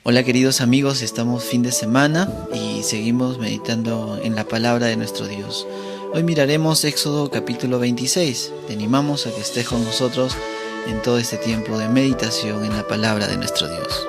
Hola queridos amigos, estamos fin de semana y seguimos meditando en la palabra de nuestro Dios. Hoy miraremos Éxodo capítulo 26. Te animamos a que estés con nosotros en todo este tiempo de meditación en la palabra de nuestro Dios.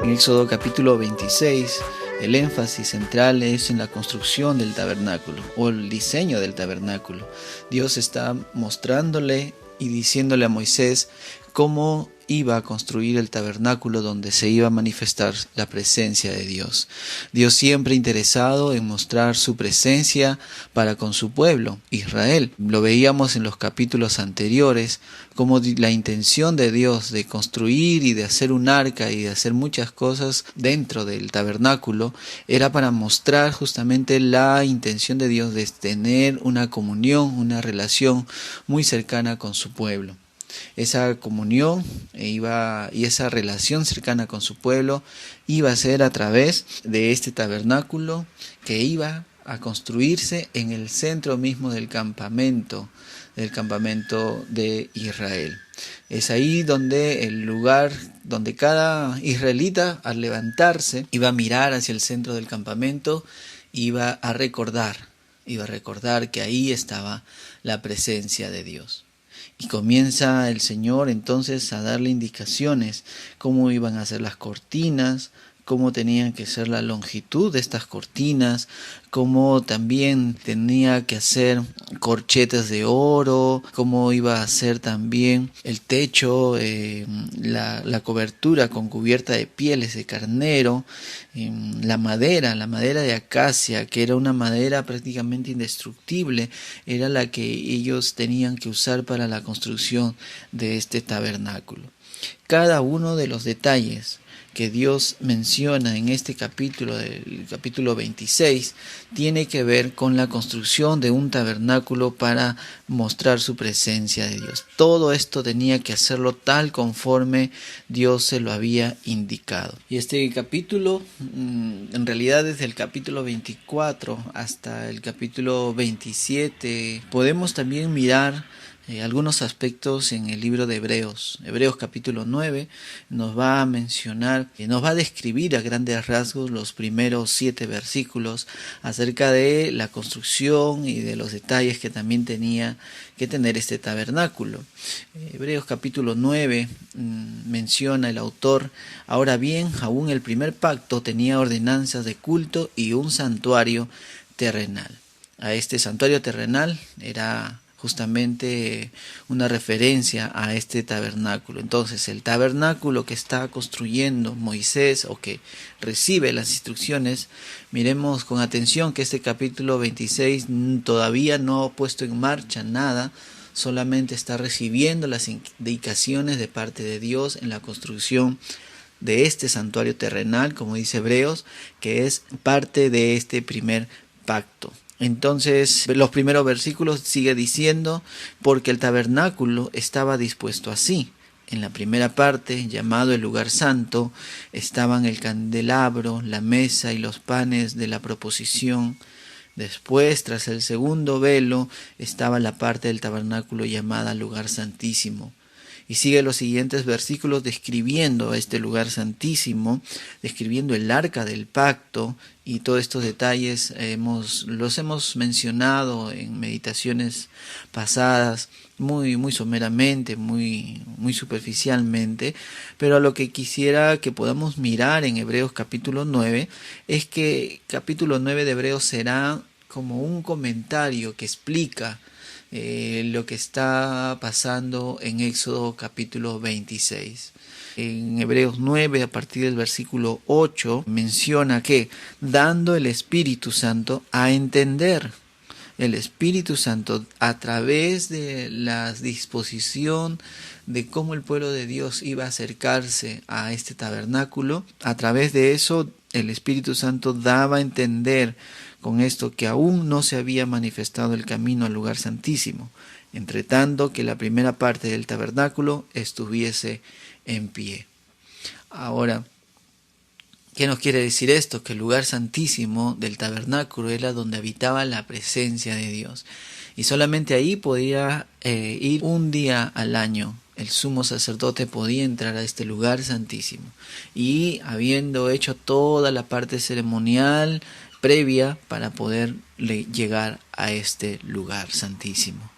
En Éxodo capítulo 26, el énfasis central es en la construcción del tabernáculo o el diseño del tabernáculo. Dios está mostrándole y diciéndole a Moisés cómo iba a construir el tabernáculo donde se iba a manifestar la presencia de Dios. Dios siempre interesado en mostrar su presencia para con su pueblo, Israel. Lo veíamos en los capítulos anteriores, como la intención de Dios de construir y de hacer un arca y de hacer muchas cosas dentro del tabernáculo era para mostrar justamente la intención de Dios de tener una comunión, una relación muy cercana con su pueblo. Esa comunión y esa relación cercana con su pueblo iba a ser a través de este tabernáculo que iba a construirse en el centro mismo del campamento de Israel. Es ahí donde el lugar donde cada israelita al levantarse iba a mirar hacia el centro del campamento, iba a recordar que ahí estaba la presencia de Dios. Y comienza el Señor entonces a darle indicaciones, cómo iban a ser las cortinas, cómo tenían que ser la longitud de estas cortinas, cómo también tenía que hacer corchetas de oro, cómo iba a ser también el techo, la cobertura con cubierta de pieles de carnero, la madera de acacia, que era una madera prácticamente indestructible, era la que ellos tenían que usar para la construcción de este tabernáculo. Cada uno de los detalles que Dios menciona en este capítulo, el capítulo 26, tiene que ver con la construcción de un tabernáculo para mostrar su presencia de Dios. Todo esto tenía que hacerlo tal conforme Dios se lo había indicado. Y este capítulo, en realidad desde el capítulo 24 hasta el capítulo 27, podemos también mirar algunos aspectos en el libro de Hebreos. Hebreos capítulo 9 nos va a mencionar, nos va a describir a grandes rasgos los primeros 7 versículos acerca de la construcción y de los detalles que también tenía que tener este tabernáculo. Hebreos capítulo 9 menciona el autor: ahora bien, aún el primer pacto tenía ordenanzas de culto y un santuario terrenal. A este santuario terrenal era justamente una referencia a este tabernáculo. Entonces, el tabernáculo que está construyendo Moisés o que recibe las instrucciones, miremos con atención que este capítulo 26 todavía no ha puesto en marcha nada, solamente está recibiendo las indicaciones de parte de Dios en la construcción de este santuario terrenal, como dice Hebreos, que es parte de este primer pacto. Entonces, los primeros versículos sigue diciendo: porque el tabernáculo estaba dispuesto así. En la primera parte, llamado el lugar santo, estaban el candelabro, la mesa y los panes de la proposición. Después, tras el segundo velo, estaba la parte del tabernáculo llamada lugar santísimo. Y sigue los siguientes versículos describiendo este lugar santísimo, describiendo el arca del pacto, y todos estos detalles los hemos mencionado en meditaciones pasadas, muy someramente, muy superficialmente, pero a lo que quisiera que podamos mirar en Hebreos capítulo 9 es que capítulo 9 de Hebreos será como un comentario que explica lo que está pasando en Éxodo capítulo 26. En Hebreos 9, a partir del versículo 8, menciona que dando el Espíritu Santo a entender, el Espíritu Santo a través de la disposición de cómo el pueblo de Dios iba a acercarse a este tabernáculo, a través de eso el Espíritu Santo daba a entender con esto que aún no se había manifestado el camino al lugar santísimo, entre tanto que la primera parte del tabernáculo estuviese en pie. Ahora, ¿Qué nos quiere decir esto? Que el lugar santísimo del tabernáculo era donde habitaba la presencia de Dios. Y solamente ahí podía ir un día al año. El sumo sacerdote podía entrar a este lugar santísimo. Y habiendo hecho toda la parte ceremonial previa para poder llegar a este lugar santísimo.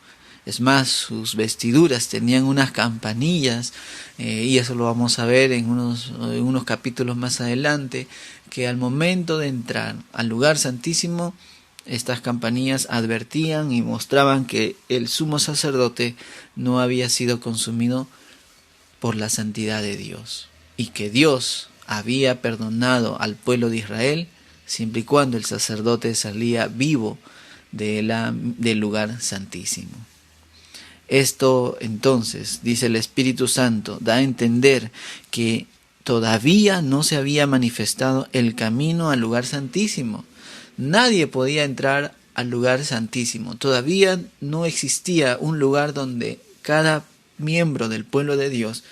Es más, sus vestiduras tenían unas campanillas, y eso lo vamos a ver en unos capítulos más adelante, que al momento de entrar al lugar santísimo, estas campanillas advertían y mostraban que el sumo sacerdote no había sido consumido por la santidad de Dios, y que Dios había perdonado al pueblo de Israel siempre y cuando el sacerdote salía vivo del lugar santísimo. Esto entonces, dice el Espíritu Santo, da a entender que todavía no se había manifestado el camino al lugar santísimo. Nadie podía entrar al lugar santísimo. Todavía no existía un lugar donde cada miembro del pueblo de Dios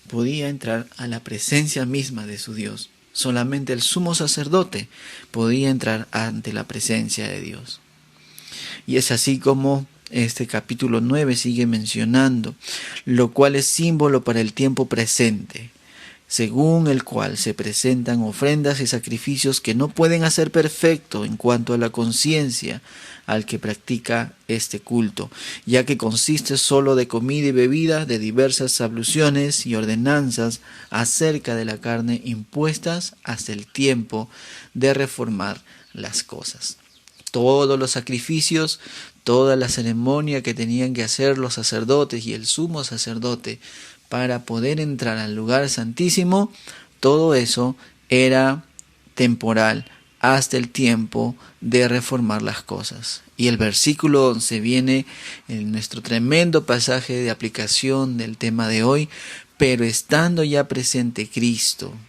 podía entrar a la presencia misma de su Dios. Solamente el sumo sacerdote podía entrar ante la presencia de Dios. Y es así como este capítulo 9 sigue mencionando, lo cual es símbolo para el tiempo presente, según el cual se presentan ofrendas y sacrificios que no pueden hacer perfecto en cuanto a la conciencia al que practica este culto, ya que consiste solo de comida y bebida, de diversas abluciones y ordenanzas acerca de la carne impuestas hasta el tiempo de reformar las cosas. Todos los sacrificios, toda la ceremonia que tenían que hacer los sacerdotes y el sumo sacerdote para poder entrar al lugar santísimo, todo eso era temporal hasta el tiempo de reformar las cosas. Y el versículo 11 viene en nuestro tremendo pasaje de aplicación del tema de hoy, pero estando ya presente Cristo,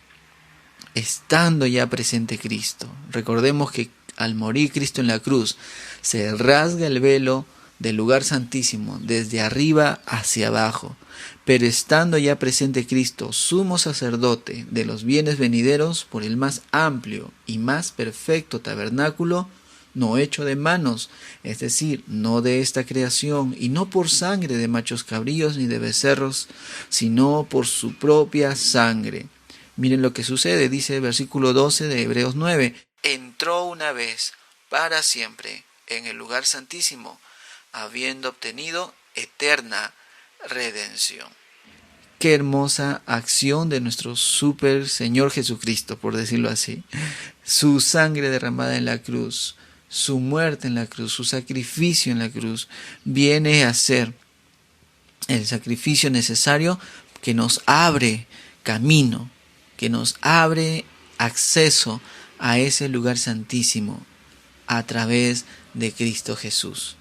recordemos que al morir Cristo en la cruz, se rasga el velo del lugar santísimo desde arriba hacia abajo. Pero estando ya presente Cristo, sumo sacerdote de los bienes venideros, por el más amplio y más perfecto tabernáculo, no hecho de manos, es decir, no de esta creación, y no por sangre de machos cabríos ni de becerros, sino por su propia sangre. Miren lo que sucede, dice el versículo 12 de Hebreos 9. Entró una vez para siempre en el lugar santísimo, habiendo obtenido eterna redención. Qué hermosa acción de nuestro super Señor Jesucristo, por decirlo así. Su sangre derramada en la cruz, su muerte en la cruz, su sacrificio en la cruz, viene a ser el sacrificio necesario que nos abre camino, que nos abre acceso a ese lugar santísimo a través de Cristo Jesús.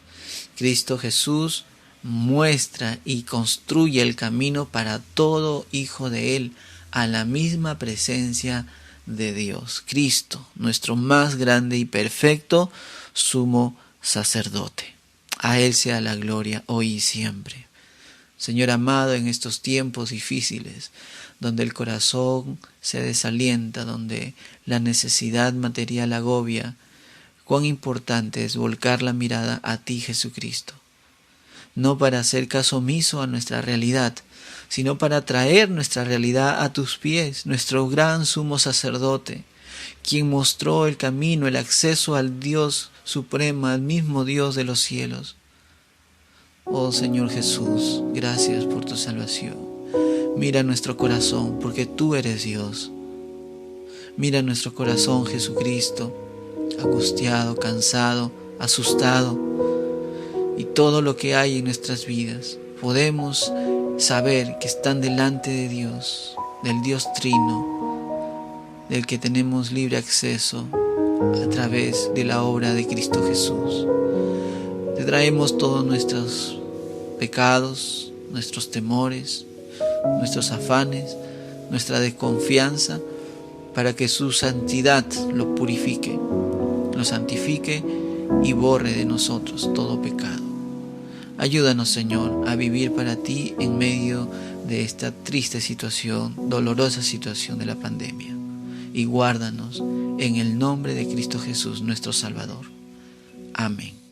Cristo Jesús muestra y construye el camino para todo hijo de Él a la misma presencia de Dios. Cristo, nuestro más grande y perfecto sumo sacerdote. A Él sea la gloria hoy y siempre. Señor amado, en estos tiempos difíciles, donde el corazón se desalienta, donde la necesidad material agobia, cuán importante es volcar la mirada a ti, Jesucristo. No para hacer caso omiso a nuestra realidad, sino para traer nuestra realidad a tus pies, nuestro gran sumo sacerdote, quien mostró el camino, el acceso al Dios supremo, al mismo Dios de los cielos. Oh Señor Jesús, gracias por tu salvación. Mira nuestro corazón, porque tú eres Dios. Mira nuestro corazón, Jesucristo, angustiado, cansado, asustado, y todo lo que hay en nuestras vidas. Podemos saber que están delante de Dios, del Dios Trino, del que tenemos libre acceso a través de la obra de Cristo Jesús. Te traemos todos nuestros pecados, nuestros temores, nuestros afanes, nuestra desconfianza, para que su santidad lo purifique, lo santifique y borre de nosotros todo pecado. Ayúdanos, Señor, a vivir para ti en medio de esta triste situación, dolorosa situación de la pandemia. y guárdanos en el nombre de Cristo Jesús, nuestro Salvador. Amén.